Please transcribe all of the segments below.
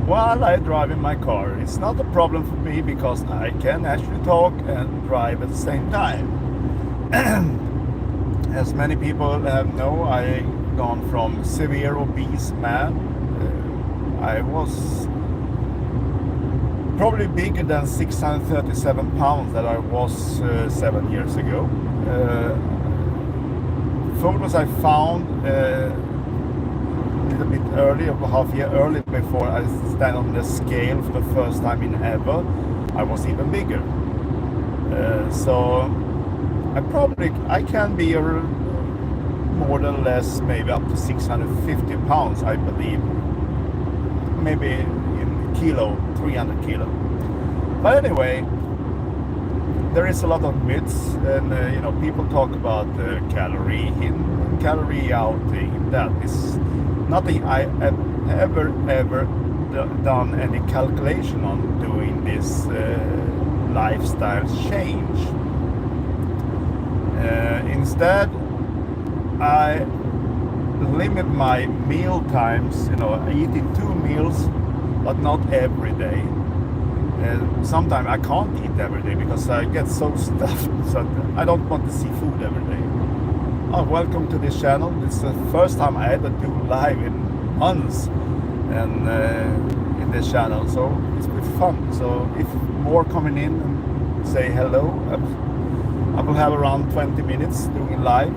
while I drive in my car. It's not a problem for me because I can actually talk and drive at the same time. As many people know, I gone from severe obese man. I was probably bigger than 637 pounds that I was 7 years ago. Photos I found a little bit early, about half a year early, before I stand on the scale for the first time in ever, I was even bigger. So I can be more or less maybe up to 650 pounds, I believe. Maybe in kilo, 300 kilo. But anyway, there is a lot of myths, and people talk about calorie in, calorie out. That is nothing I have ever done any calculation on doing this lifestyle change. Instead, I limit my meal times, eating 2 meals, but not every day. Sometimes I can't eat every day because I get so stuffed, so I don't want to see food every day. Welcome to this channel. It's the first time I ever do live in months, and in this channel, so it's been fun. So if more coming in and say hello, I will have around 20 minutes doing live.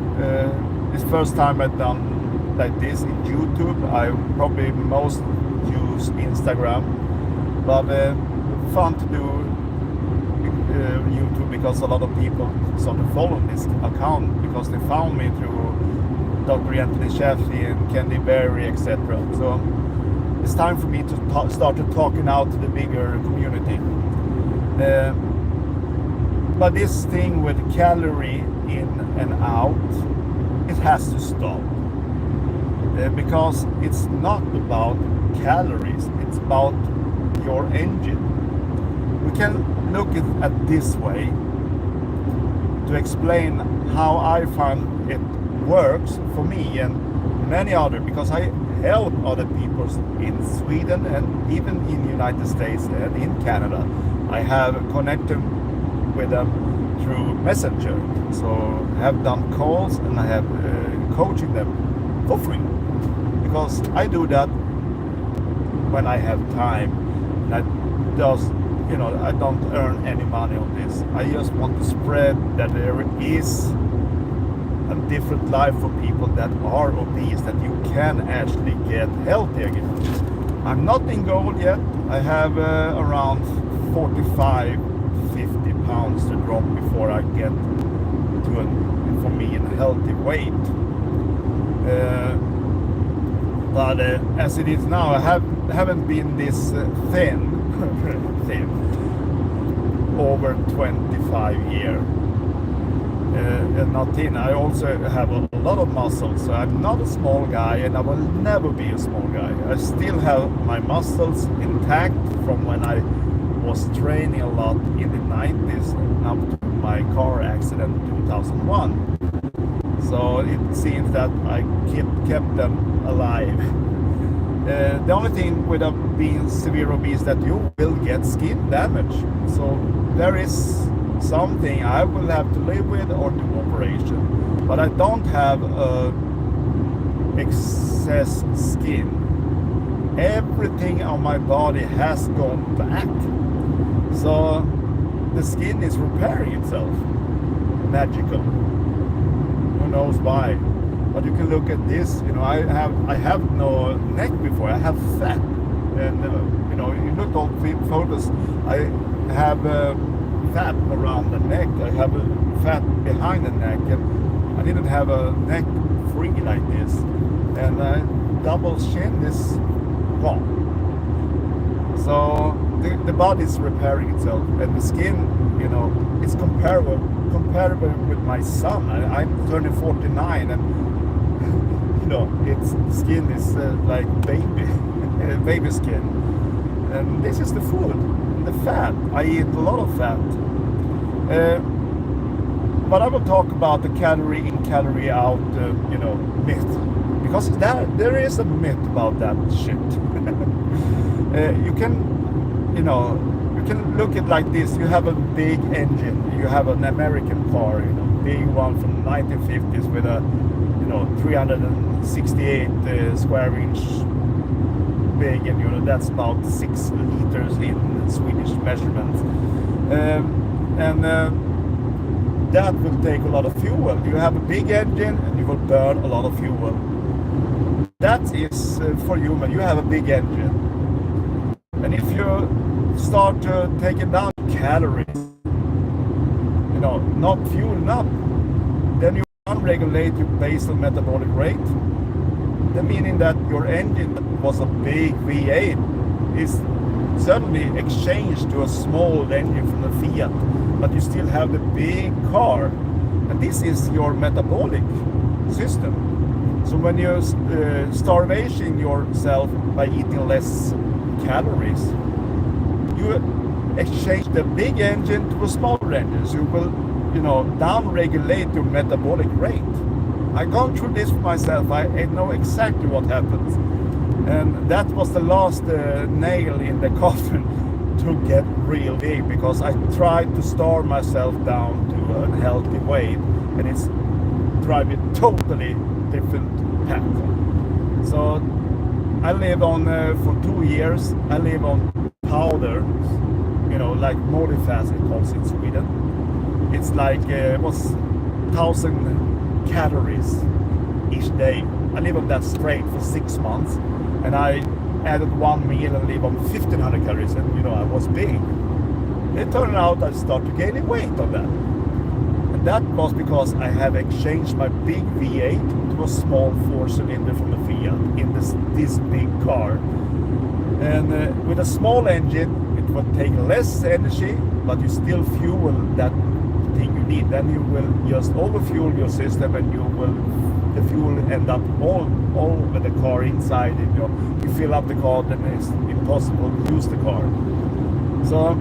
It's first time I've done like this in YouTube. I probably most use Instagram, but fun to do YouTube because a lot of people sort of follow this account because they found me through Dr. Anthony Sheffy and Candy Berry, etc. So it's time for me to start talking out to the bigger community. But this thing with calorie in and out, it has to stop. Because it's not about calories, it's about your engine. We can look at this way to explain how I find it works for me and many other, because I help other people in Sweden and even in the United States and in Canada. I have connected with them through Messenger, so I have done calls and I have coaching them for free, because I do that when I have time. I don't earn any money on this. I just want to spread that there is a different life for people that are obese, that you can actually get healthy again. I'm not in goal yet. I have around 45, 50 pounds to drop before I get to for me, a healthy weight. But as it is now, I haven't been this thin over 25 years. Not thin. I also have a lot of muscles. So I'm not a small guy, and I will never be a small guy. I still have my muscles intact from when I was training a lot in the 90s up to my car accident in 2001. So it seems that I kept them alive. The only thing with being severe obese that you will get skin damage. So there is something I will have to live with or do operation. But I don't have excess skin. Everything on my body has gone back. So the skin is repairing itself. Magical. Who knows why? But you can look at this. I have no neck before. I have fat, and you look at photos. I have fat around the neck. I have fat behind the neck, and I didn't have a neck free like this. And double chin is gone. So the body is repairing itself, and the skin, it's comparable with my son. I'm turning 49, and its skin is like baby skin. And this is the food, the fat. I eat a lot of fat. But I will talk about the calorie in, calorie out, myth, because there is a myth about that shit. You can, you can look at like this. You have a big engine. You have an American car, big one from 1950s with a, 368 square inch big, and that's about 6 liters in Swedish measurements. And that will take a lot of fuel. You have a big engine and you will burn a lot of fuel. That is for human. You have a big engine, and if you start taking down calories, not fueling up, then you unregulate your basal metabolic rate. The meaning that your engine was a big V8 is suddenly exchanged to a small engine from the Fiat, but you still have the big car, and this is your metabolic system. So when you starvation yourself by eating less calories, you exchange the big engine to a smaller engine. So you will, down-regulate your metabolic rate. I've gone through this for myself. I know exactly what happens. And that was the last nail in the coffin to get real big, because I tried to starve myself down to a healthy weight, and it's driving totally different path. So I live on, for 2 years, I live on powder, like Modifast it calls in Sweden. It's like, it was 1,000 calories each day. I live on that straight for 6 months, and I added one meal and live on 1,500 calories, and I was big. It turned out I started gaining weight on that. And that was because I have exchanged my big V8 to a small 4-cylinder from the Fiat in this big car. And with a small engine, it will take less energy, but you still fuel that thing you need. Then you will just overfuel your system, and the fuel end up all over the car inside. You fill up the car, then it's impossible to use the car. So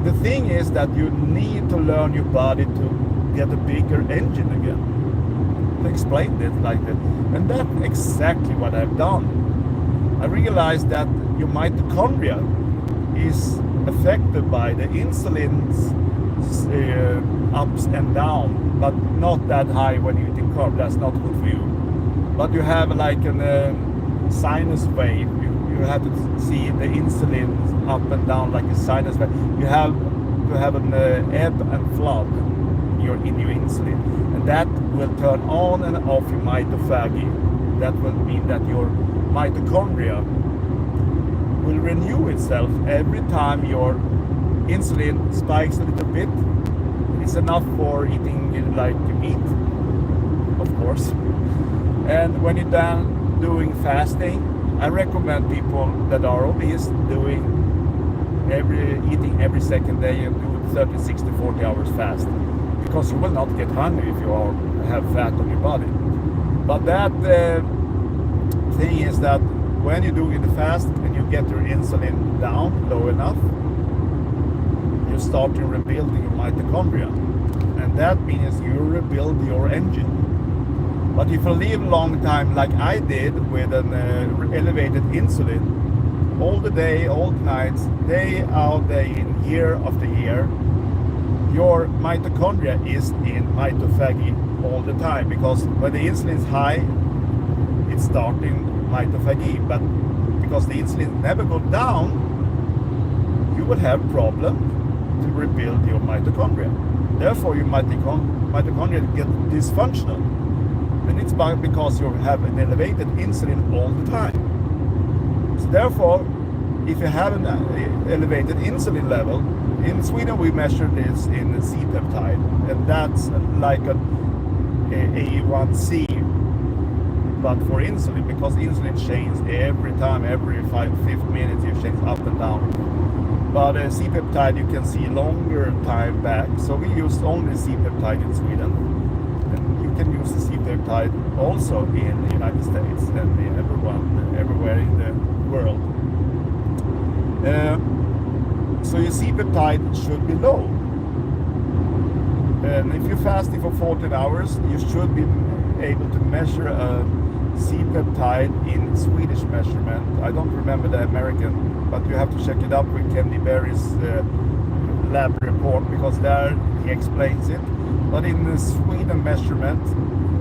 the thing is that you need to learn your body to get a bigger engine again. I explained it like that, and that's exactly what I've done. I realized that your mitochondria is affected by the insulin's ups and down, but not that high when you're eating carb. That's not good for you. But you have like a sinus wave. You have to see the insulin up and down like a sinus wave. You have to have an ebb and flood in your insulin, and that will turn on and off your mitophagy. That will mean that your mitochondria will renew itself every time your insulin spikes a little bit. It's enough for eating like meat, of course. And when you're done doing fasting, I recommend people that are obese eating every second day and do 30, 60, 40 hours fast, because you will not get hungry if you have fat on your body. But that thing is that when you do the fast and you get your insulin down low enough, you start to rebuild your mitochondria, and that means you rebuild your engine. But if you live a long time like I did with an elevated insulin all the day, all the nights, day out, day in, year after year, your mitochondria is in mitophagy all the time, because when the insulin is high, it's starting mitophagy. But because the insulin never goes down, you will have problem to rebuild your mitochondria. Therefore, your mitochondria get dysfunctional, and it's because you have an elevated insulin all the time. So therefore, if you have an elevated insulin level, in Sweden we measure this in C-peptide, and that's like a A1C, but for insulin, because insulin changes every time, every 5 minutes you change up and down. But C-peptide you can see longer time back, so we use only C-peptide in Sweden, and you can use the C-peptide also in the United States and everywhere in the world. So your C-peptide should be low, and if you're fasting for 14 hours, you should be able to measure a C-peptide in Swedish measurement. I don't remember the American, but you have to check it up with Kenny Berry's lab report, because there he explains it. But in the Sweden measurement,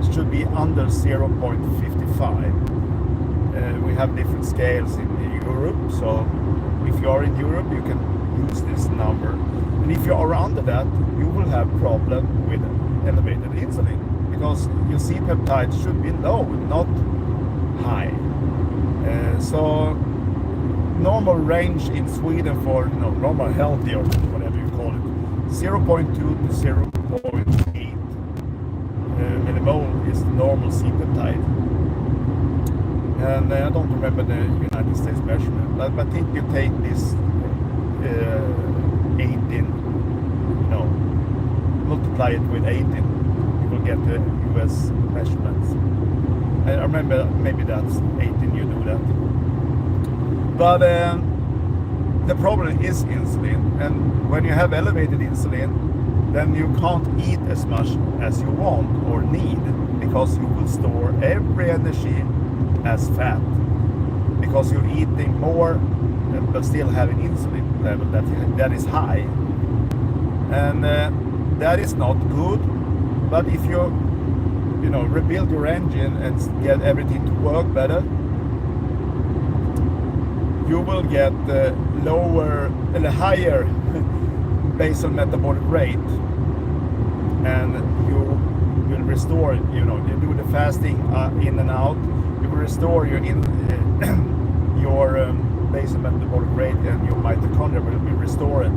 it should be under 0.55. We have different scales in Europe, so if you are in Europe, you can use this number. And if you are under that, you will have problem with elevated insulin, because your C-peptide should be low, not high. So normal range in Sweden for normal healthy, or whatever you call it, 0.2 to 0.8 millimole is the normal C-peptide. And I don't remember the United States measurement, but I think you take this 18, multiply it with 18, you will get the US measurements. I remember maybe that's 18, you do that. But the problem is insulin, and when you have elevated insulin, then you can't eat as much as you want or need, because you will store every energy as fat, because you're eating more but still having insulin level that is high, and that is not good. But if you rebuild your engine and get everything to work better, you will get higher basal metabolic rate, and you will restore, you do the fasting in and out, you will restore your basal metabolic rate, and your mitochondria will be restored,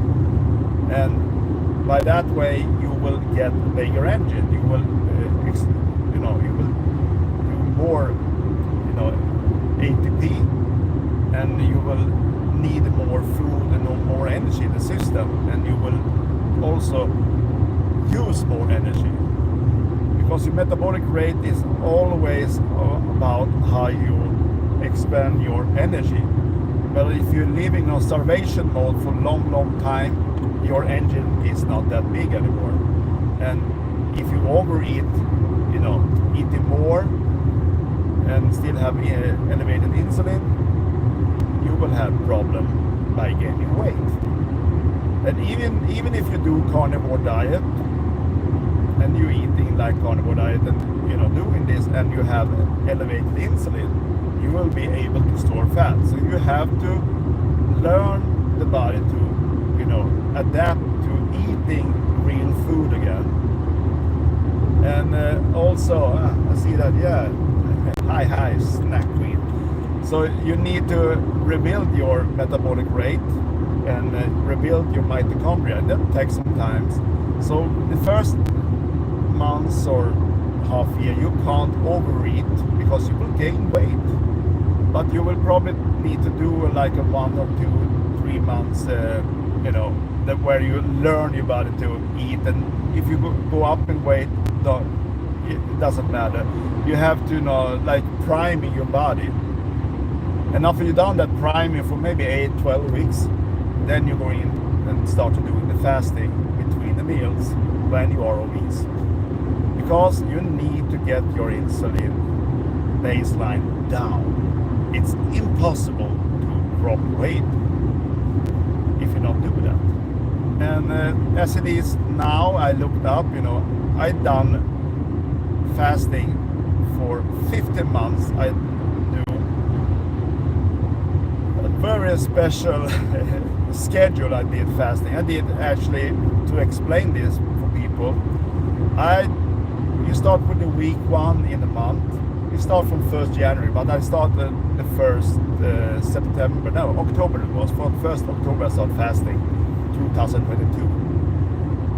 and by that way you will get a bigger engine. You will you will do more ATP, and you will need more food and more energy in the system, and you will also use more energy, because your metabolic rate is always about how you expand your energy. But if you're living on starvation mode for a long time, your engine is not that big anymore. And if you overeat, eating more and still have elevated insulin, you will have problem by gaining weight. And even if you do carnivore diet, and you're eating like carnivore diet, and doing this, and you have elevated insulin, you will be able to store fat. So you have to learn the body to adapt to eating real food again. And also I see that, hi snack queen. So you need to rebuild your metabolic rate and rebuild your mitochondria, and that takes some time. So the first months or half year you can't overeat, because you will gain weight, but you will probably need to do like a 1 or 2, 3 months that where you learn your body to eat. And if you go up in weight, it doesn't matter. You have to like priming your body, and after you've done that priming for maybe 8-12 weeks, then you go in and start to do the fasting between the meals when you are obese, because you need to get your insulin baseline down. It's impossible to drop weight if you don't do that. And as it is now, I looked up, I've done fasting for 15 months. I do a very special schedule. I did fasting. I did actually, to explain this for people, you start with the week 1 in a month. You start from 1st January, but I started the 1st October it was. For 1st October I started fasting, 2022.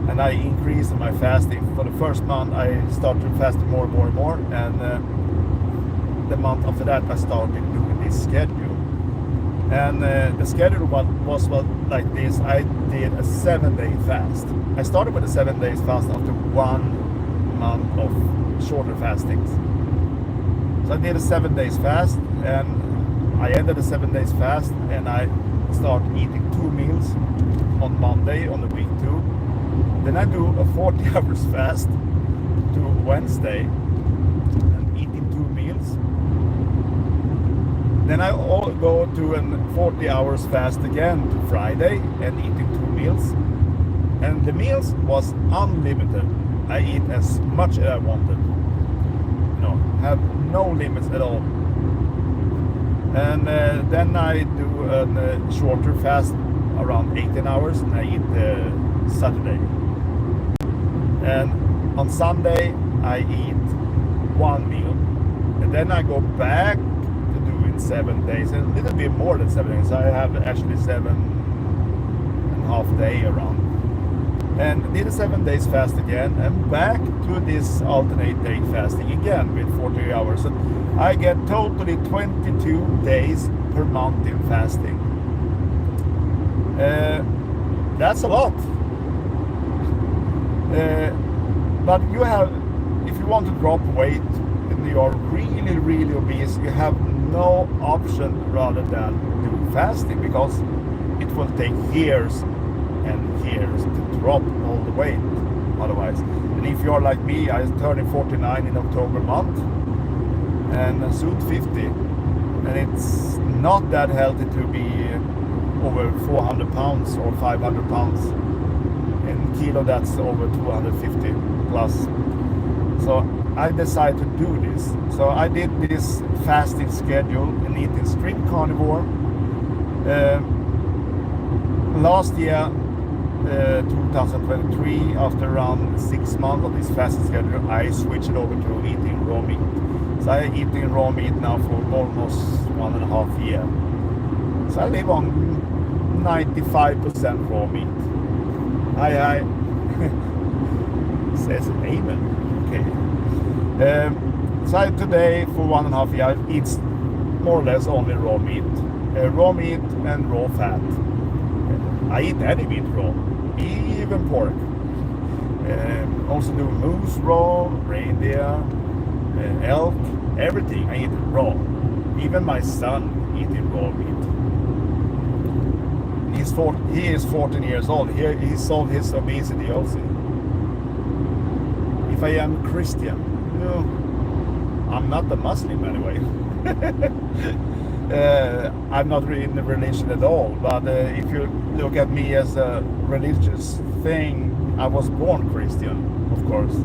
And I increased my fasting. For the first month I started fasting more, and the month after that I started doing this schedule. And the schedule was like this. I did a 7-day fast. I started with a 7 days fast after 1 month of shorter fastings. So I did a 7 days fast, and I ended the 7 days fast, and I started eating 2 meals on Monday on the week 2. Then I do a 40 hours fast to Wednesday, and eating 2 meals. Then I go to a 40 hours fast again to Friday and eating 2 meals. And the meals was unlimited. I eat as much as I wanted. Have no limits at all. And then I do a shorter fast around 18 hours, and I eat Saturday. And on Sunday I eat 1 meal, and then I go back to doing 7 days, and a little bit more than 7 days. I have actually 7.5 days around, and did a 7 days fast again, and back to this alternate day fasting again with 40 hours. And I get totally 22 days per month in fasting. That's a lot. But you have, if you want to drop weight and you are really, really obese, you have no option rather than do fasting, because it will take years and years to drop all the weight otherwise. And if you're like me, I turning 49 in October month, and soon 50, and it's not that healthy to be over 400 pounds or 500 pounds. In kilo, that's over 250 plus. So I decided to do this. So I did this fasting schedule and eating strict carnivore. Last year, 2023, after around 6 months of this fasting schedule, I switched over to eating raw meat. So I eating raw meat now for almost 1.5 years. So I live on 95% raw meat. I says amen. Okay. So today for 1.5 years I eat more or less only raw meat and raw fat. I eat any meat raw, even pork. Also do moose raw, reindeer, elk, everything. I eat raw. Even my son eating raw meat. He is 14 years old. He solved his obesity also. If I am Christian, I'm not a Muslim anyway. I'm not really in the religion at all. But if you look at me as a religious thing, I was born Christian, of course.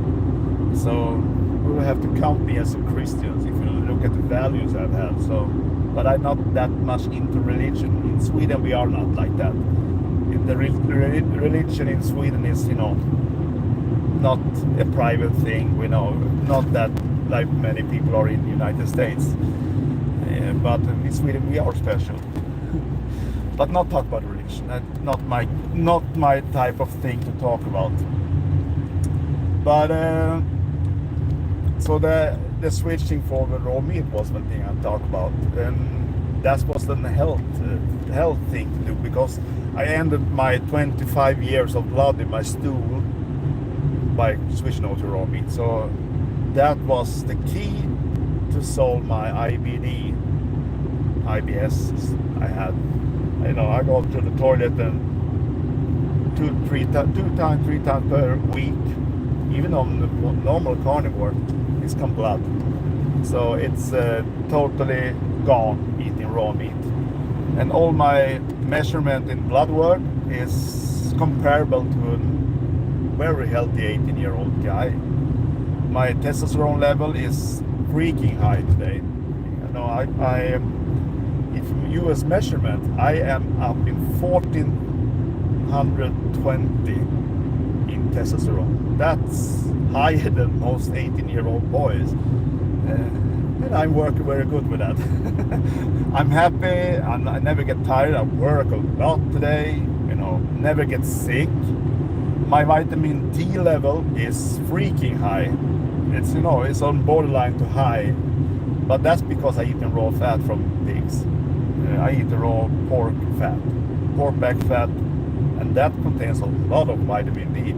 So you will have to count me as a Christian if you look at the values I've had. So, but I'm not that much into religion. In Sweden, we are not like that. The religion in Sweden is, not a private thing. We know, not that like many people are in the United States. But in Sweden, we are special. But not talk about religion. That's not my type of thing to talk about. But so the switching for the raw meat was one thing I talked about, and that was the health thing to do, because I ended my 25 years of blood in my stool by switching over to raw meat. So that was the key to solve my IBS I had. I go to the toilet and 3 times per week, even on the normal carnivore, it's come blood. So it's totally gone eating raw meat. And all my measurement in blood work is comparable to a very healthy 18-year-old guy. My testosterone level is freaking high today. If US measurement, I am up in 1420 in testosterone. That's higher than most 18-year-old boys. And I'm working very good with that. I'm happy, and I never get tired. I work a lot today, never get sick. My vitamin D level is freaking high. It's on borderline to high, but that's because I eat raw fat from pigs. I eat the raw pork back fat, and that contains a lot of vitamin D.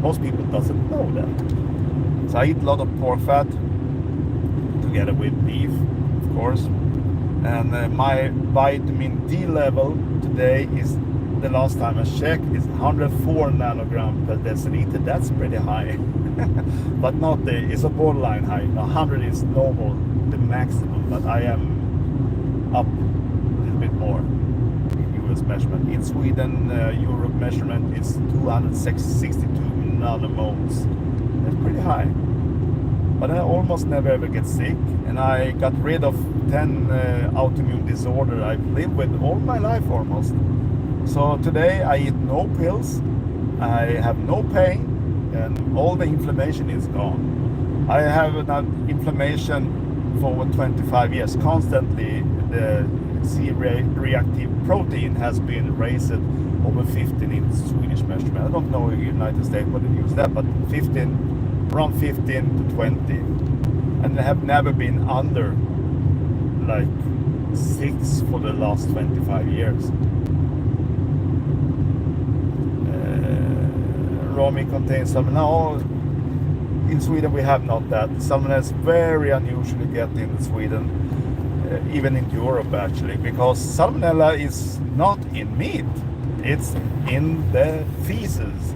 Most people doesn't know that. So I eat a lot of pork fat together with beef, of course. And my vitamin D level today is, the last time I checked, is 104 nanogram per deciliter. That's pretty high. But it's a borderline high. 100 is normal, the maximum, but I am up a little bit more in US measurement. In Sweden, Europe measurement is 262 nanomoles. That's pretty high. But I almost never ever get sick, and I got rid of 10 autoimmune disorder I've lived with all my life almost. So today I eat no pills, I have no pain, and all the inflammation is gone. I have an inflammation for over 25 years. Constantly the C-reactive protein has been raised over 15 in Swedish measurement. I don't know in the United States what they use that, but 15, around 15 to 20. And I have never been under like 6 for the last 25 years. Raw meat contains salmonella. In Sweden we have not that. Salmonella is very unusual to get in Sweden, even in Europe actually, because salmonella is not in meat, it's in the feces.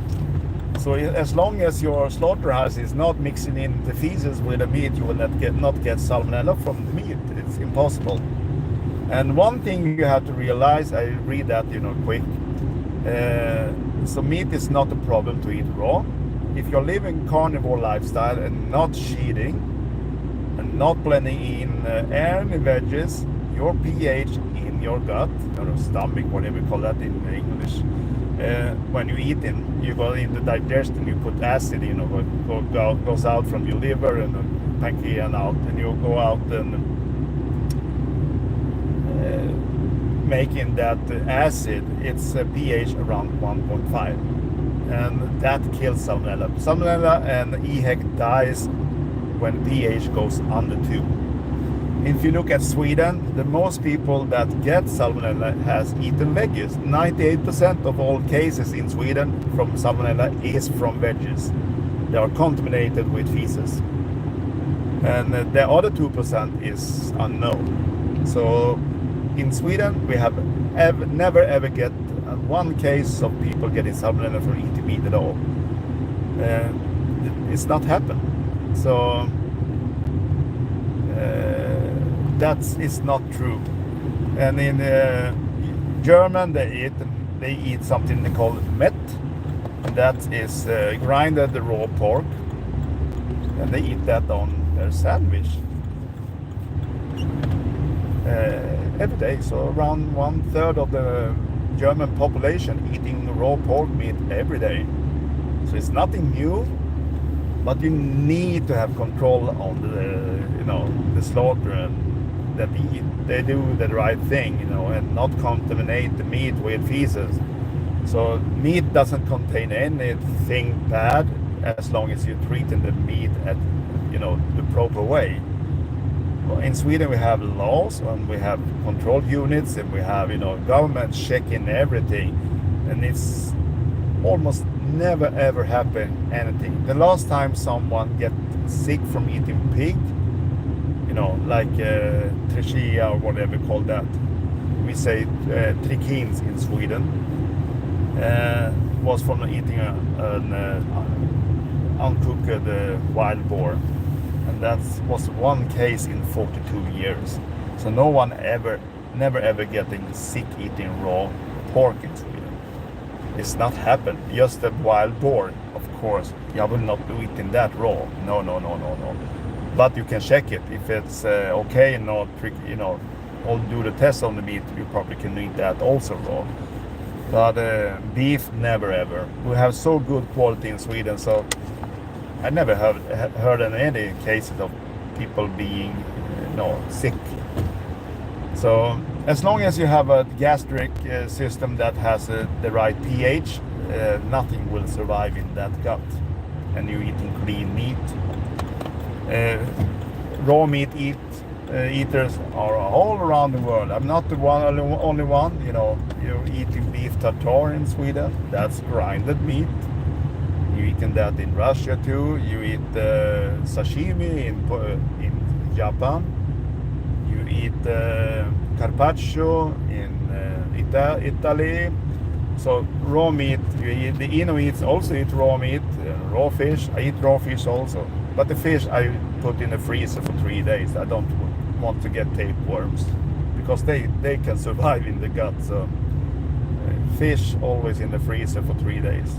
So as long as your slaughterhouse is not mixing in the feces with the meat, you will not get salmonella from the meat. It's impossible. And one thing you have to realize, I read that quick, so meat is not a problem to eat raw. If you're living carnivore lifestyle and not cheating and not blending in air and veggies, your pH in your gut or stomach, whatever you call that in English, when you eat it, you go into digestion, you put acid, goes out from your liver and pancreas and out, and you go out and making that acid, it's a pH around 1.5, and that kills salmonella. Salmonella and EHEC dies when pH goes under 2. If you look at Sweden, the most people that get salmonella has eaten veggies. 98% of all cases in Sweden from salmonella is from veggies. They are contaminated with feces. And the other 2% is unknown. So in Sweden, we have never ever get one case of people getting salmonella from eating meat at all. It's not happened. So that is not true. And in German, they eat something they call met, and that is grinded raw pork, and they eat that on their sandwich every day. So around 1/3 of the German population eating raw pork meat every day. So it's nothing new, but you need to have control on the slaughter, and that they do the right thing, and not contaminate the meat with feces. So meat doesn't contain anything bad as long as you're treating the meat at the proper way. Well, in Sweden we have laws and we have control units, and we have government checking everything, and it's almost never ever happen anything. The last time someone get sick from eating pig, like trachea or whatever we call that, we say trichins in Sweden, was from eating an uncooked wild boar, and that was one case in 42 years. So no one never ever getting sick eating raw pork in Sweden. It's not happened. Just a wild boar, of course. I will not be eating that raw. No. But you can check it if it's okay and not or do the test on the meat. You probably can eat that also raw. But beef, never ever. We have so good quality in Sweden, so I never heard of any cases of people being sick. So as long as you have a gastric system that has the right pH, nothing will survive in that gut, and you're eating clean meat. Raw meat eaters are all around the world. I'm not the only one. You're eating beef tartare in Sweden. That's grinded meat. You're eating that in Russia too. You eat sashimi in Japan. You eat carpaccio in Italy. So raw meat, the Inuits also eat raw meat, raw fish. I eat raw fish also. But the fish I put in the freezer for 3 days. I don't want to get tapeworms because they can survive in the gut. So fish always in the freezer for 3 days.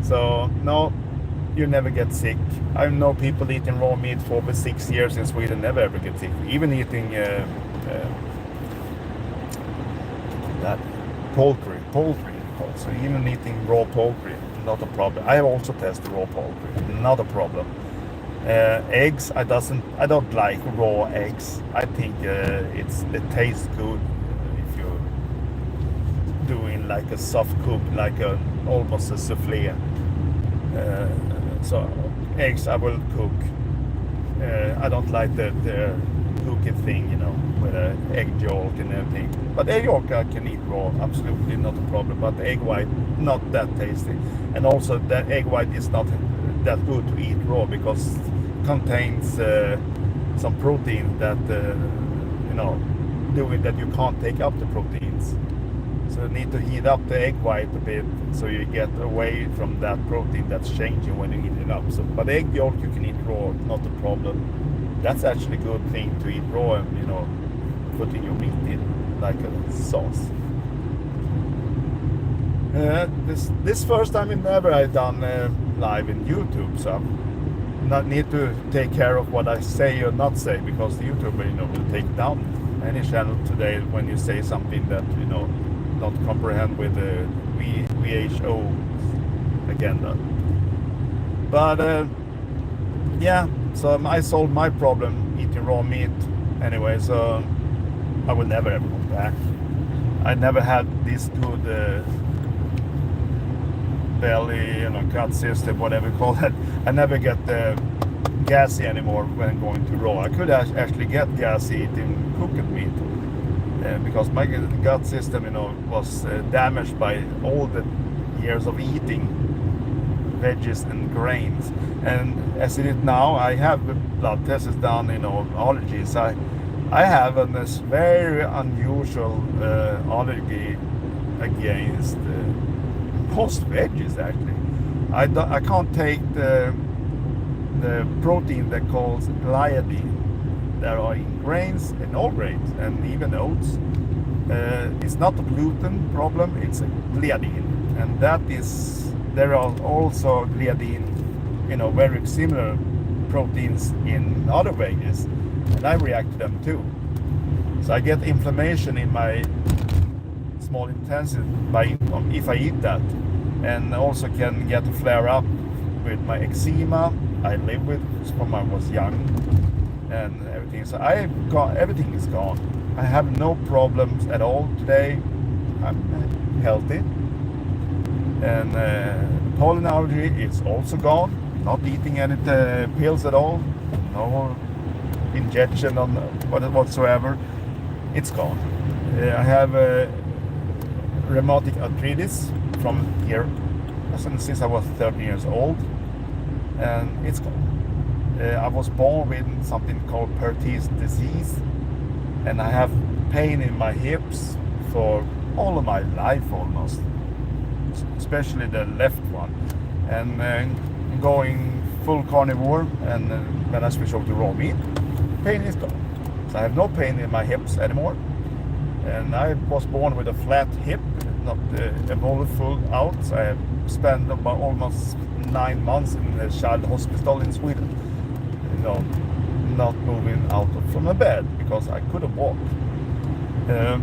So no, you never get sick. I know people eating raw meat for over 6 years in Sweden never ever get sick. Even eating that poultry. So even eating raw poultry, not a problem. I have also tested raw poultry, not a problem. Eggs, I don't like raw eggs. I think it tastes good if you're doing like a soft cook, like almost a souffle. So eggs I will cook. I don't like the cooking thing, with egg yolk and everything. But egg yolk I can eat raw, absolutely not a problem. But egg white, not that tasty. And also the egg white is not that good to eat raw because it contains some protein that, doing that you can't take up the proteins. So you need to heat up the egg white a bit so you get away from that protein that's changing when you heat it up. So, but egg yolk you can eat raw, not a problem. That's actually a good thing to eat raw and, putting your meat in like a sauce. This first time in ever I done live in YouTube, so not need to take care of what I say or not say because the YouTuber, will take down any channel today when you say something that, not comprehend with the WHO agenda. But yeah, so I solved my problem eating raw meat anyway, so I will never ever go back. I never had this good belly, gut system, whatever you call it. I never get gassy anymore when going to raw. I could actually get gassy eating cooked meat. Because my gut system, was damaged by all the years of eating veggies and grains. And as it is now, I have blood tests done, allergies. I have a very unusual allergy against most veggies. Actually, I can't take the protein that calls gliadin. There are in grains, in all grains, and even oats. It's not a gluten problem, it's a gliadin. And there are also gliadin, very similar proteins in other veggies. And I react to them too. So I get inflammation in my small intestine if I eat that. And also can get a flare up with my eczema I live with from I was young. And everything. So everything is gone. I have no problems at all today. I'm healthy. And pollen allergy is also gone. Not eating any pills at all. No injection on whatsoever. It's gone. I have rheumatic arthritis from here since I was 13 years old. And it's gone. I was born with something called Perthes disease, and I have pain in my hips for all of my life almost, especially the left one. And going full carnivore, and when I switch over to raw meat, pain is gone. So I have no pain in my hips anymore. And I was born with a flat hip, not evolved full out. So I have spent about almost 9 months in a child hospital in Sweden. Not moving out from a bed because I couldn't walk. I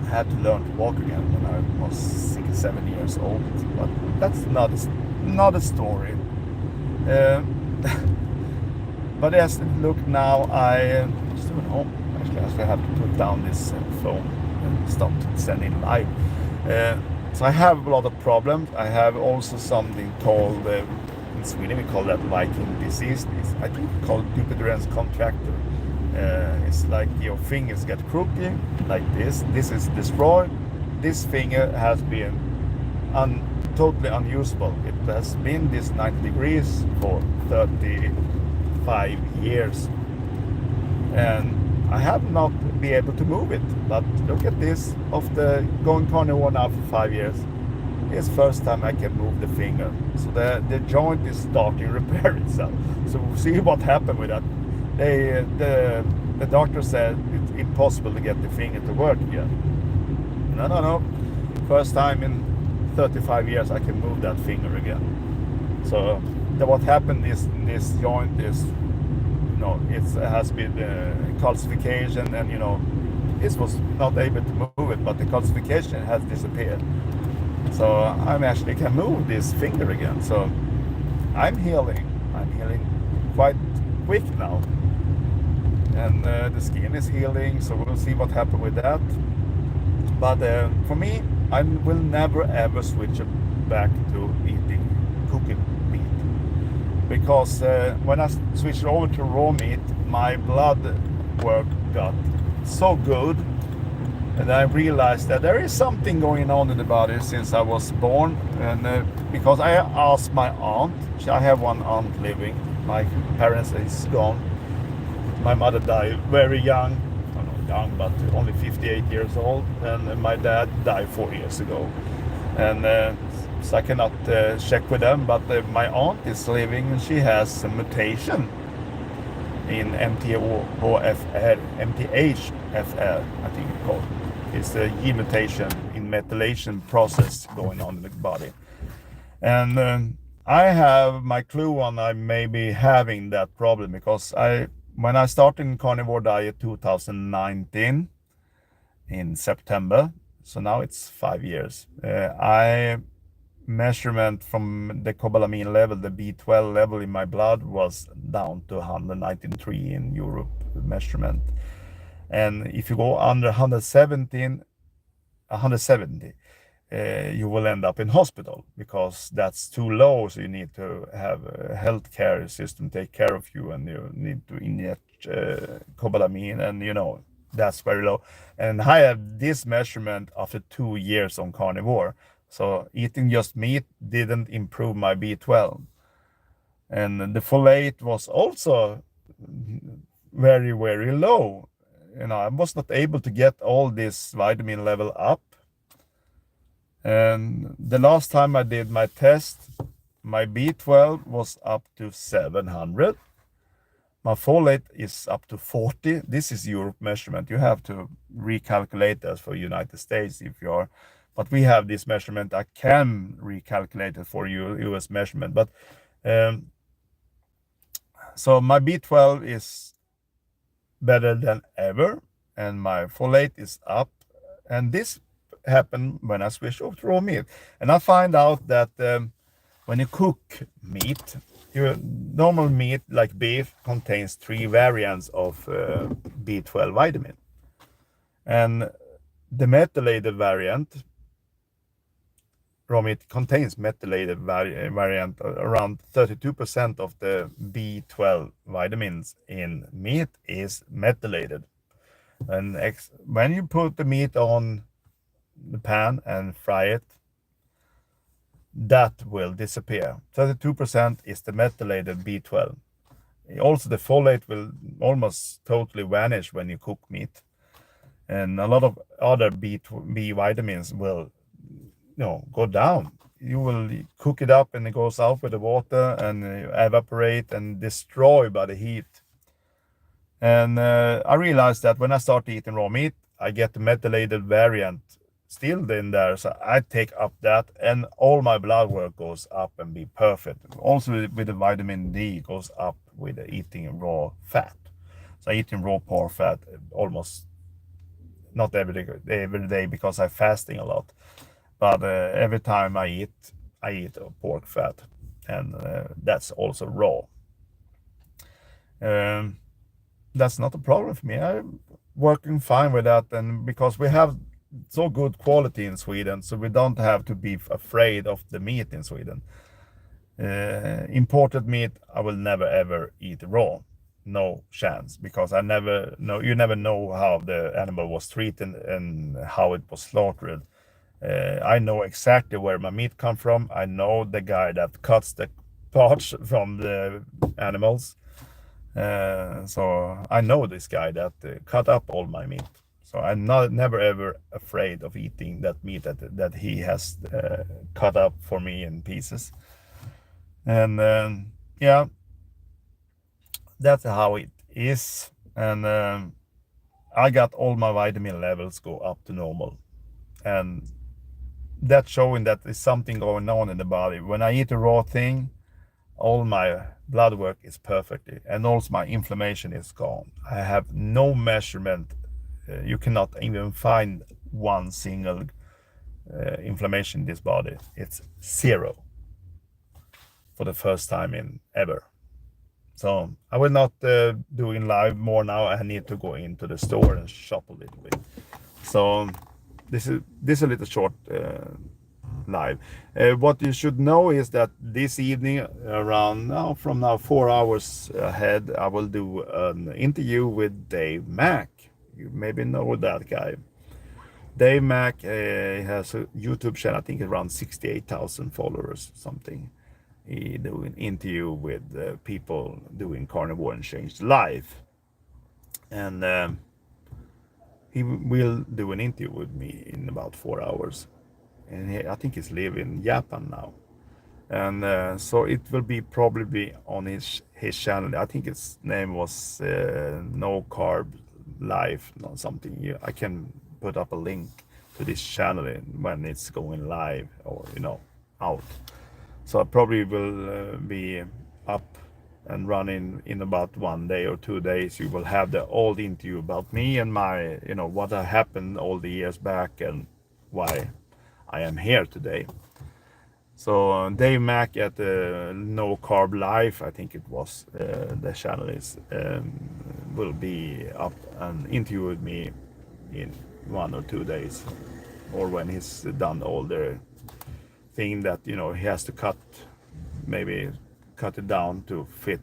had to learn to walk again when I was 6, 7 years old, but that's not a story. But as it look now, I'm still at home. Actually, I still have to put down this phone and stop sending live. So I have a lot of problems. I have also something called in Sweden we call that Viking disease. I think it's called Dupuytren's contractor. It's like your fingers get crooked like this. This is destroyed. This finger has been totally unusable. It has been this 90 degrees for 35 years. And I have not been able to move it. But look at this, after going carnivore now for 5 years. It's the first time I can move the finger. So the joint is starting to repair itself. So we'll see what happened with that. The doctor said impossible to get the finger to work again. No. First time in 35 years I can move that finger again. So what happened is this joint is, it has been calcification, and it was not able to move it, but the calcification has disappeared. So I actually can move this finger again. So I'm healing. I'm healing quite quick now, and the skin is healing. So we'll see what happens with that. But for me, I will never ever switch back to eating cooking meat, because when I switched over to raw meat, my blood work got so good, and I realized that there is something going on in the body since I was born. And because I asked my aunt, I have one aunt living. My parents is gone. My mother died very young. Not young, but only 58 years old, and my dad died 4 years ago. And so I cannot check with them, but my aunt is living, and she has a mutation in MTHFR, I think it's called. It's a gene mutation in methylation process going on in the body. And I have my clue on I may be having that problem, because when I started in carnivore diet 2019 in September, so now it's 5 years, I measurement from the cobalamin level, the B12 level in my blood was down to 193 in Europe measurement. And if you go under 170, you will end up in hospital, because that's too low. So you need to have a healthcare system take care of you, and you need to inject cobalamin, and that's very low. And I have this measurement after 2 years on carnivore. So eating just meat didn't improve my B12. And the folate was also very, very low. I was not able to get all this vitamin level up. And the last time I did my test, my B12 was up to 700. My folate is up to 40. This is Europe measurement. You have to recalculate that for United States if you are. But we have this measurement. I can recalculate it for US measurement. But so my B12 is better than ever, and my folate is up. And this happened when I switched over to raw meat. And I find out that when you cook meat, your normal meat like beef contains 3 variants of B12 vitamin. And the methylated variant, raw meat contains methylated variant. Around 32% of the B12 vitamins in meat is methylated. And when you put the meat on the pan and fry it, that will disappear. 32% is the methylated B12. Also, the folate will almost totally vanish when you cook meat, and a lot of other B vitamins will go down. You will cook it up, and it goes out with the water and evaporate and destroy by the heat. And I realized that when I start eating raw meat, I get the methylated variant still in there. So I take up that, and all my blood work goes up and be perfect. Also with the vitamin D goes up with eating raw fat. So eating raw pork fat almost not every day because I'm fasting a lot. But every time I eat pork fat, and that's also raw. That's not a problem for me. I'm working fine with that, and because we have so good quality in Sweden, so we don't have to be afraid of the meat in Sweden. Imported meat, I will never ever eat raw. No chance, because you never know how the animal was treated and how it was slaughtered. I know exactly where my meat come from. I know the guy that cuts the parts from the animals. So I know this guy that cut up all my meat. So I'm never ever afraid of eating that meat that he has cut up for me in pieces. And yeah, that's how it is. And I got all my vitamin levels go up to normal, and that's showing that there's something going on in the body. When I eat a raw thing, all my blood work is perfectly, and also my inflammation is gone. I have no measurement. You cannot even find one single inflammation in this body. It's zero for the first time in ever. So I will not doing live more now. I need to go into the store and shop a little bit. So this is a little short live. What you should know is that this evening, around now from now 4 hours ahead, I will do an interview with Dave Mack. You maybe know that guy. Dave Mack has a YouTube channel. I think around 68,000 followers, something. He do an interview with people doing carnivore and changed life, and he will do an interview with me in about 4 hours. And I think he's living in Japan now, and so it will be probably on his channel. I think its name was No Carb Life, or something. I can put up a link to this channel when it's going live, or out. So I probably will be up and running in about 1 day or 2 days. You will have the old interview about me and my, what happened all the years back and why I am here today. So Dave Mack at No Carb Life, I think it was, the channel is, will be up and interview with me in 1 or 2 days, or when he's done all the thing that he has to maybe cut it down to fit.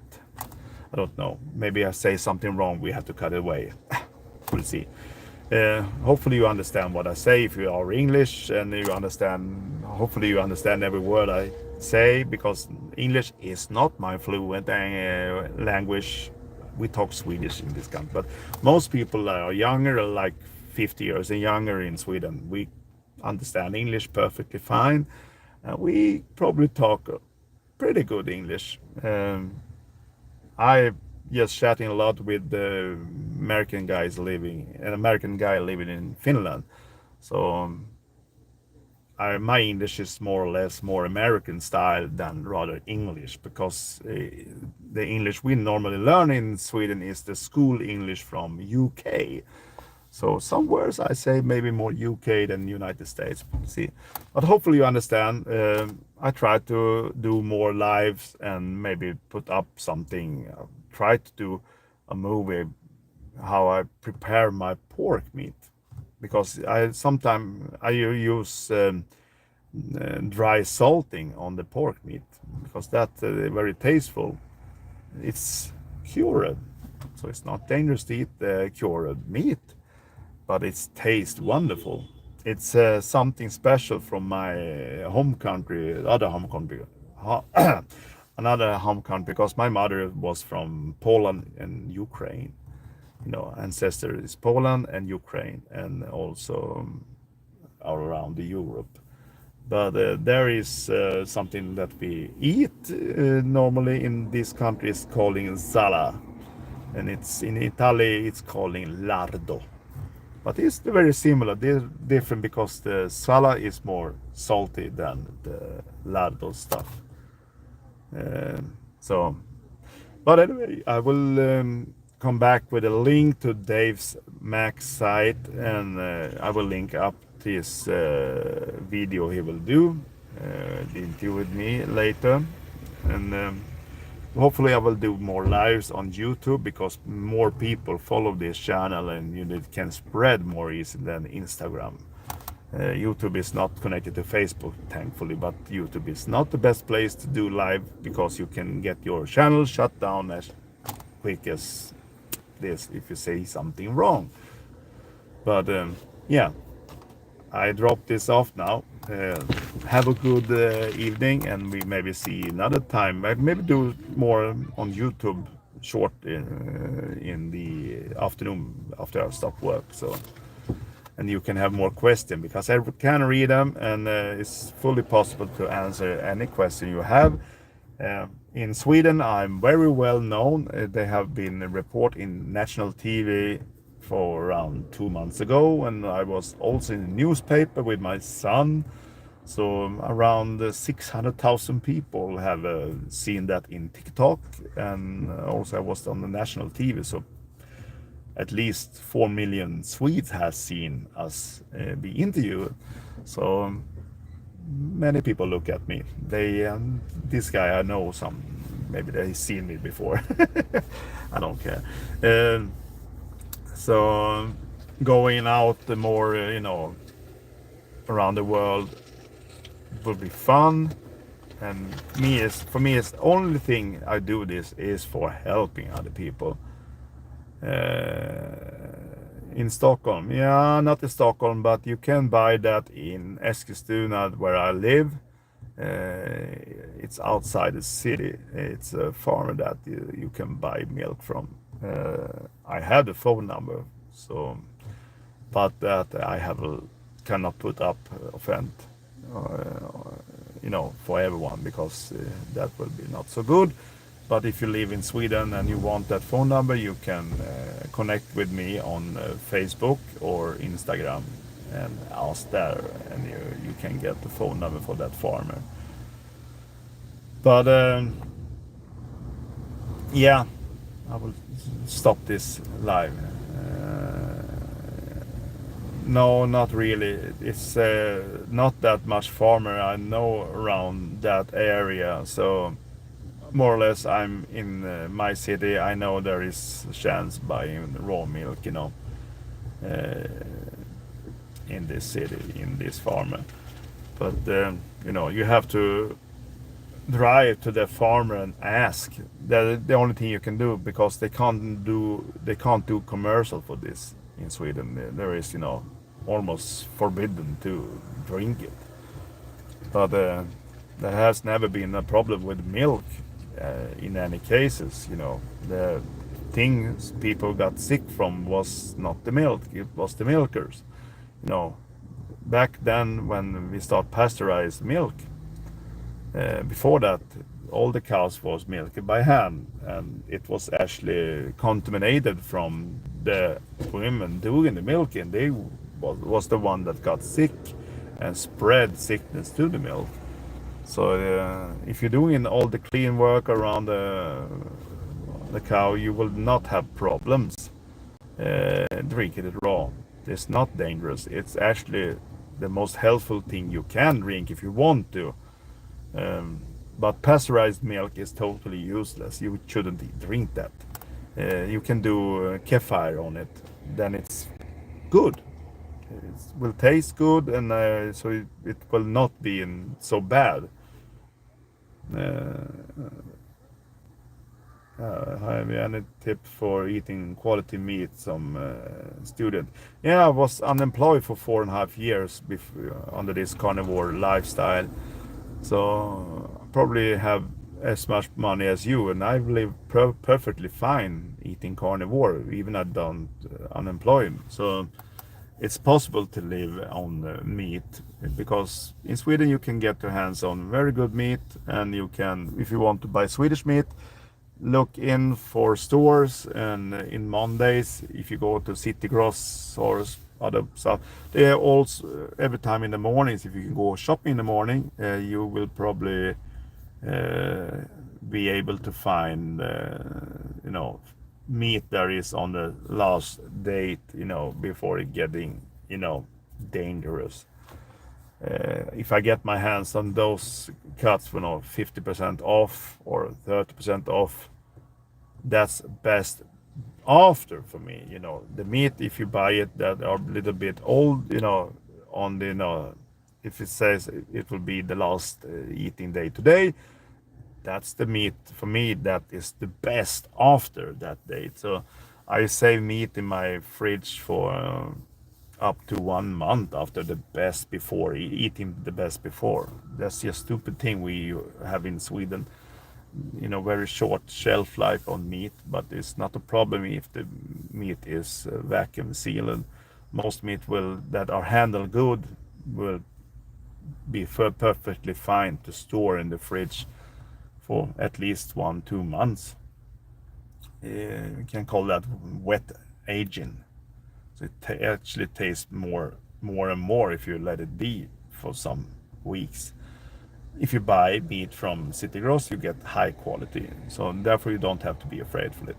I don't know, maybe I say something wrong, we have to cut it away. We'll see. Hopefully you understand what I say if you are English, and hopefully you understand every word I say, because English is not my fluent language. We talk Swedish in this country, but most people are younger, like 50 years and younger in Sweden, we understand English perfectly fine. We probably talk pretty good English. I just chatting a lot with the American guy living in Finland. So my English is more or less more American style than rather English, because the English we normally learn in Sweden is the school English from UK. So some words I say maybe more UK than United States. See, but hopefully you understand. I try to do more lives and maybe put up something. Try to do a movie how I prepare my pork meat, because sometimes I use dry salting on the pork meat, because that's very tasteful. It's cured, so it's not dangerous to eat cured meat, but it tastes wonderful. It's something special from my home country, another home country, because my mother was from Poland and Ukraine. Ancestor is Poland and Ukraine, and also all around the Europe. But there is something that we eat normally in this country is calling sala, and it's in Italy it's calling lardo. But it's very similar. They're different because the sala is more salty than the lardo stuff. But anyway, I will come back with a link to Dave's Mac site, and I will link up this video he will do, the interview with me later, and hopefully I will do more lives on YouTube, because more people follow this channel and it can spread more easily than Instagram. YouTube is not connected to Facebook, thankfully, but YouTube is not the best place to do live, because you can get your channel shut down as quick as this if you say something wrong. But yeah, I drop this off now. Have a good evening, and we maybe see another time. I maybe do more on YouTube short in the afternoon after I stop work. So, and you can have more questions, because I can read them, and it's fully possible to answer any question you have. In Sweden, I'm very well known. They have been reported in national TV for around 2 months ago, and I was also in the newspaper with my son. So around 600,000 people have seen that in TikTok, and also I was on the national TV. So at least 4 million Swedes has seen us be interviewed. So many people look at me. They this guy I know some. Maybe they've seen me before. I don't care. So going out more, around the world will be fun. And for me, it's the only thing I do this is for helping other people. In Stockholm, yeah, not in Stockholm, but you can buy that in Eskilstuna, where I live. It's outside the city. It's a farmer that you can buy milk from. I have the phone number, so but that cannot put up offend, for everyone, because that will be not so good. But if you live in Sweden and you want that phone number, you can connect with me on Facebook or Instagram and ask there, and you can get the phone number for that farmer. But yeah, I will stop this live. No, not really. It's not that much farmer I know around that area. So more or less, I'm in my city. I know there is a chance buying raw milk, in this city, in this farmer. But you have to drive to the farmer and ask. The only thing you can do, because they can't do commercial for this in Sweden. There is almost forbidden to drink it. But there has never been a problem with milk in any cases. The things people got sick from was not the milk; it was the milkers. Back then when we start pasteurized milk. Before that, all the cows was milked by hand, and it was actually contaminated from the women doing the milking. They was the one that got sick and spread sickness to the milk. So if you're doing all the clean work around the cow, you will not have problems drinking it raw. It's not dangerous. It's actually the most healthful thing you can drink if you want to. But pasteurized milk is totally useless. You shouldn't drink that. You can do kefir on it, then it's good. It will taste good, and so it will not be so bad. Have you any tip for eating quality meat? Some student. Yeah, I was unemployed for 4.5 years under this carnivore lifestyle. So probably have as much money as you, and I live perfectly fine eating carnivore, even I don't unemployed. So it's possible to live on meat, because in Sweden you can get your hands on very good meat, and you can, if you want to buy Swedish meat, look in for stores, and in Mondays, if you go to City Gross or other stuff, they are also every time in the mornings. If you can go shopping in the morning, you will probably be able to find meat that is on the last date, before it getting dangerous. If I get my hands on those cuts for 50% off or 30% off, that's best after for me. The meat, if you buy it that are a little bit old, on the if it says it will be the last eating day today, that's the meat for me that is the best after that date. So I save meat in my fridge for up to 1 month after the best before, eating the best before. That's just stupid thing we have in Sweden. Very short shelf life on meat, but it's not a problem if the meat is vacuum sealed. Most meat that are handled good will be perfectly fine to store in the fridge for at least 1-2 months. You can call that wet aging. So it actually tastes more and more if you let it be for some weeks. If you buy meat from City Gross, you get high quality. So therefore, you don't have to be afraid for it.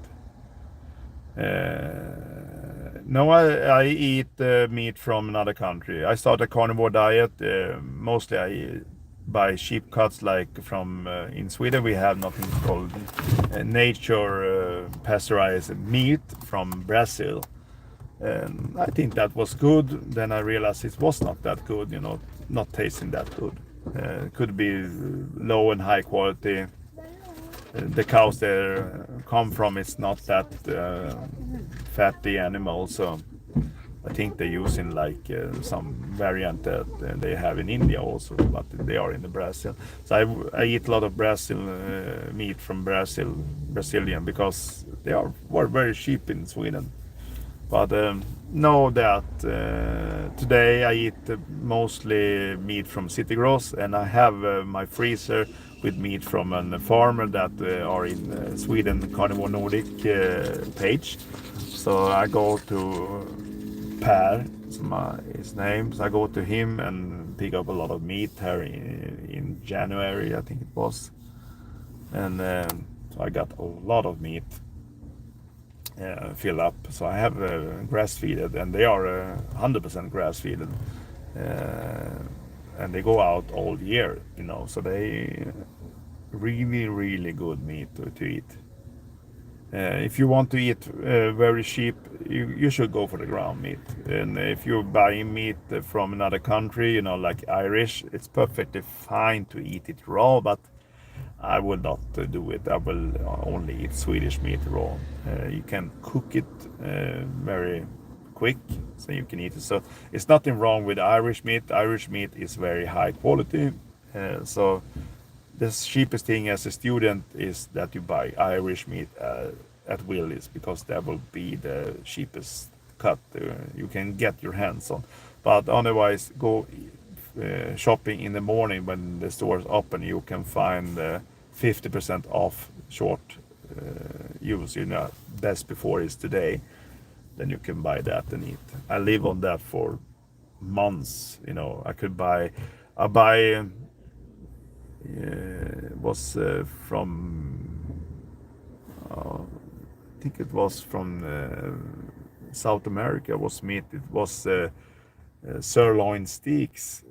No, I eat meat from another country. I start a carnivore diet. Mostly I buy sheep cuts, like from in Sweden we have nothing called nature pasteurized meat from Brazil. And I think that was good. Then I realized it was not that good, not tasting that good. It could be low and high quality. The cows there come from, it's not that fatty animal, so I think they're using like some variant that they have in India also, but they are in the Brazil. So I eat a lot of Brazil meat from Brazilian, because they were very cheap in Sweden. But know that today I eat mostly meat from City Gross, and I have my freezer with meat from a farmer that are in Sweden Carnivore Nordic page. So I go to Per, his name. So I go to him and pick up a lot of meat here in January, I think it was, and so I got a lot of meat. Fill up. So I have grass feeded, and they are 100% grass feeded, and they go out all year, so they really good meat to eat. If you want to eat very cheap, you should go for the ground meat. And if you're buying meat from another country, like Irish, it's perfectly fine to eat it raw, but I will not do it. I will only eat Swedish meat raw. You can cook it very quick, so you can eat it. So it's nothing wrong with Irish meat. Irish meat is very high quality. So the cheapest thing as a student is that you buy Irish meat at Willys, because that will be the cheapest cut you can get your hands on. But otherwise, go shopping in the morning when the stores open. You can find 50% off short use, best before is today. Then you can buy that and eat. I live on that for months. I buy was from I think it was from South America, was meat. It was sirloin steaks,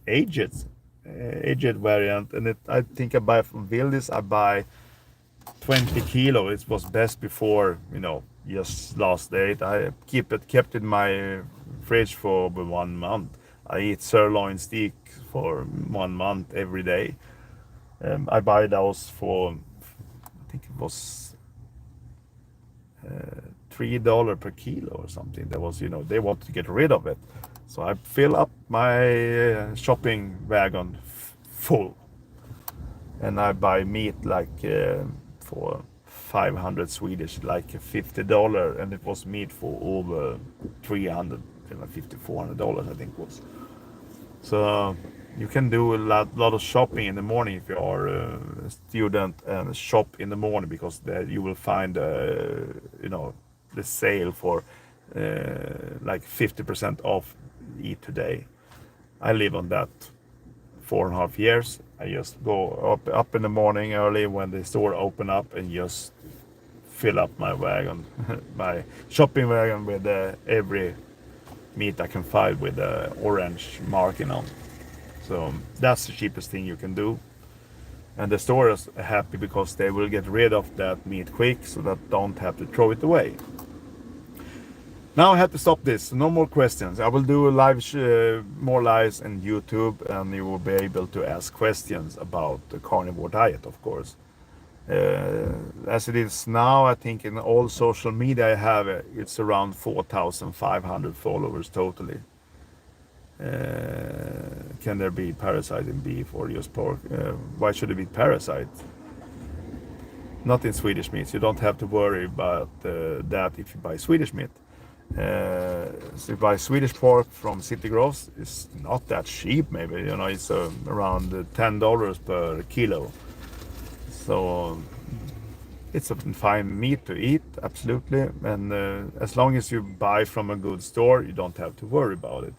aged variant, and I think I buy from Willys. I buy 20 kilo. It was best before, just last date. I kept in my fridge for over 1 month. I eat sirloin steak for 1 month every day. I buy those for, I think it was $3 per kilo or something. That was, they want to get rid of it. So I fill up my shopping wagon full, and I buy meat like for 500 Swedish, like $50, and it was meat for over 350, $400, I think it was. So you can do a lot of shopping in the morning if you are a student, and shop in the morning, because there you will find the sale for like 50% off. Eat today. I live on that 4.5 years. I just go up in the morning early when the store open up, and just fill up my wagon, my shopping wagon, with every meat I can find with the orange marking on. So that's the cheapest thing you can do. And the store is happy, because they will get rid of that meat quick, so that don't have to throw it away. Now I have to stop this. No more questions. I will do more lives on YouTube, and you will be able to ask questions about the carnivore diet, of course. As it is now, I think in all social media I have, it's around 4,500 followers totally. Can there be parasite in beef or just pork? Why should it be parasite? Not in Swedish meat. You don't have to worry about that if you buy Swedish meat. So you buy Swedish pork from City Gross, it's not that cheap. Maybe it's around $10 per kilo. So It's a fine meat to eat, absolutely. And as long as you buy from a good store, you don't have to worry about it.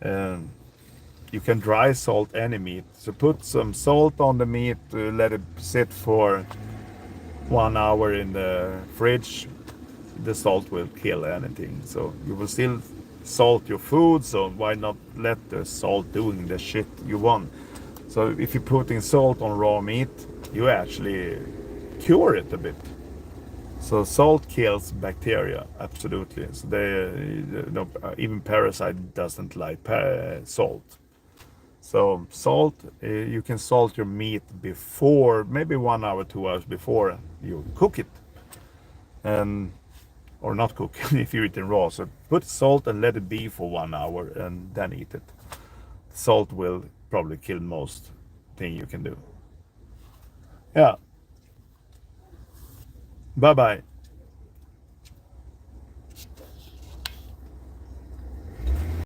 Um, you can dry salt any meat. So put some salt on the meat, let it sit for 1 hour in the fridge. The salt will kill anything. So you will still salt your food. So why not let the salt doing the shit you want? So if you're putting salt on raw meat, you actually cure it a bit. So salt kills bacteria, absolutely. So even parasite doesn't like salt. So salt, you can salt your meat before, maybe 1 hour, 2 hours before you cook it, and or not cook if you eat it raw. So put salt and let it be for 1 hour, and then eat it. Salt will probably kill most thing you can do. Yeah. Bye bye.